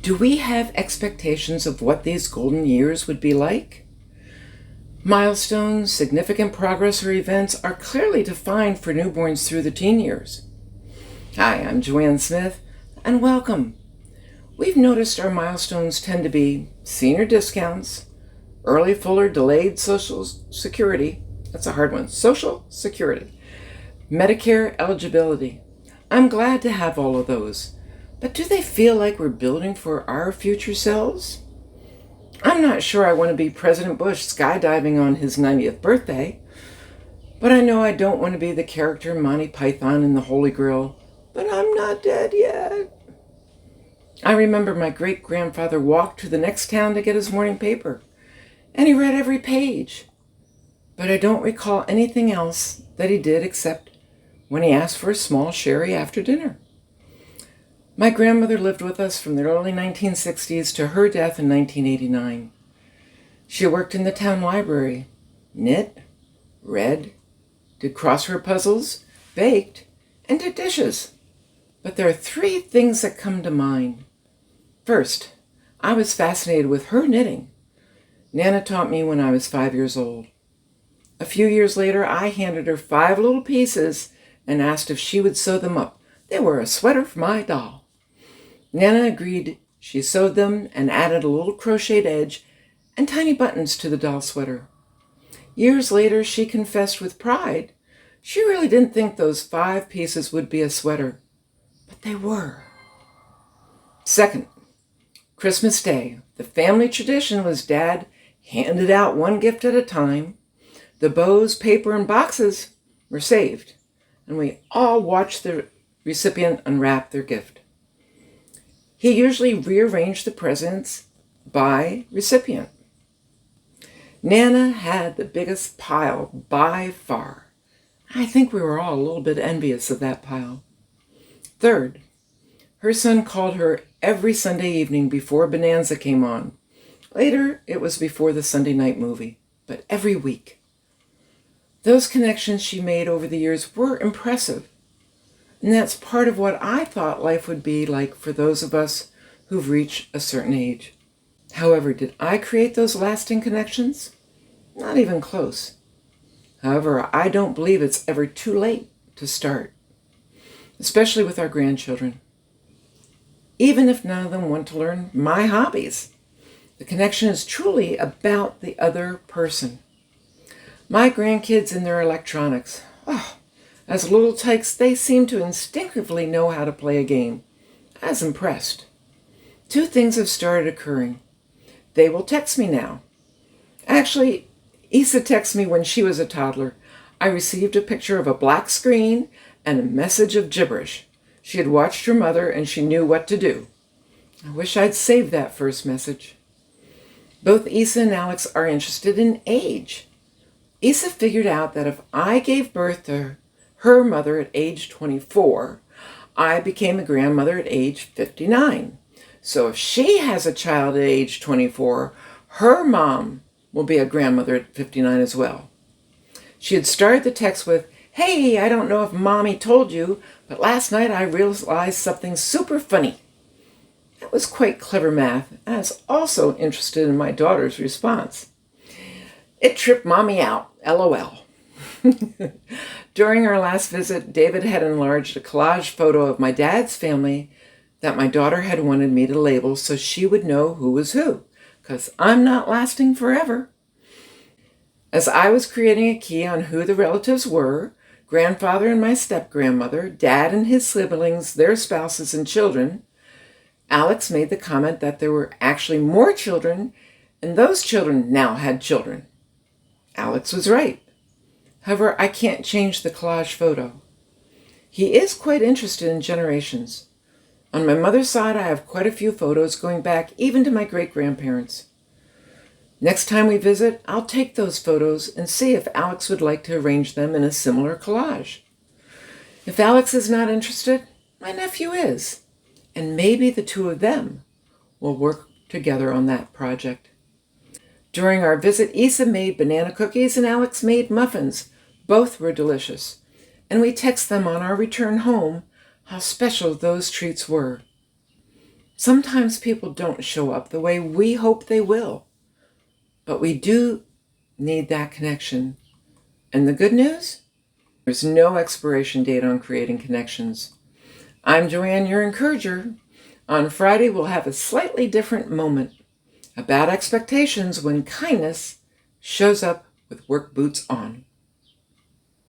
Do we have expectations of what these golden years would be like? Milestones, significant progress, or events are clearly defined for newborns through the teen years. Hi, I'm Joanne Smith, and welcome. We've noticed our milestones tend to be senior discounts, early full or delayed Social Security, that's a hard one, Social Security, Medicare eligibility. I'm glad to have all of those. But do they feel like we're building for our future selves? I'm not sure I want to be President Bush skydiving on his 90th birthday, but I know I don't want to be the character Monty Python in the Holy Grail, but I'm not dead yet. I remember my great-grandfather walked to the next town to get his morning paper, and he read every page. But I don't recall anything else that he did except when he asked for a small sherry after dinner. My grandmother lived with us from the early 1960s to her death in 1989. She worked in the town library, knit, read, did crossword puzzles, baked, and did dishes. But there are three things that come to mind. First, I was fascinated with her knitting. Nana taught me when I was 5 years old. A few years later, I handed her 5 little pieces and asked if she would sew them up. They were a sweater for my doll. Nana agreed. She sewed them and added a little crocheted edge and tiny buttons to the doll sweater. Years later, she confessed with pride she really didn't think those 5 pieces would be a sweater, but they were. Second, Christmas Day. The family tradition was Dad handed out one gift at a time. The bows, paper, and boxes were saved, and we all watched the recipient unwrap their gift. He usually rearranged the presents by recipient. Nana had the biggest pile by far. I think we were all a little bit envious of that pile. Third, her son called her every Sunday evening before Bonanza came on. Later, it was before the Sunday night movie, but every week. Those connections she made over the years were impressive. And that's part of what I thought life would be like for those of us who've reached a certain age. However, did I create those lasting connections? Not even close. However, I don't believe it's ever too late to start, especially with our grandchildren. Even if none of them want to learn my hobbies, the connection is truly about the other person. My grandkids and their electronics. As little tykes, they seem to instinctively know how to play a game. I was impressed. 2 things have started occurring. They will text me now. Actually, Issa texted me when she was a toddler. I received a picture of a black screen and a message of gibberish. She had watched her mother and she knew what to do. I wish I'd saved that first message. Both Issa and Alex are interested in age. Issa figured out that if I gave birth to her mother at age 24, I became a grandmother at age 59. So if she has a child at age 24, her mom will be a grandmother at 59 as well. She had started the text with, "Hey, I don't know if Mommy told you, but last night I realized something super funny." That was quite clever math, and I was also interested in my daughter's response. "It tripped Mommy out, LOL." During our last visit, David had enlarged a collage photo of my dad's family that my daughter had wanted me to label so she would know who was who, because I'm not lasting forever. As I was creating a key on who the relatives were, grandfather and my step-grandmother, Dad and his siblings, their spouses and children, Alex made the comment that there were actually more children, and those children now had children. Alex was right. However, I can't change the collage photo. He is quite interested in generations. On my mother's side, I have quite a few photos going back even to my great-grandparents. Next time we visit, I'll take those photos and see if Alex would like to arrange them in a similar collage. If Alex is not interested, my nephew is, and maybe the 2 of them will work together on that project. During our visit, Issa made banana cookies and Alex made muffins. Both were delicious, and we text them on our return home how special those treats were. Sometimes people don't show up the way we hope they will, but we do need that connection. And the good news? There's no expiration date on creating connections. I'm Joanne, your encourager. On Friday, we'll have a slightly different moment about expectations when kindness shows up with work boots on.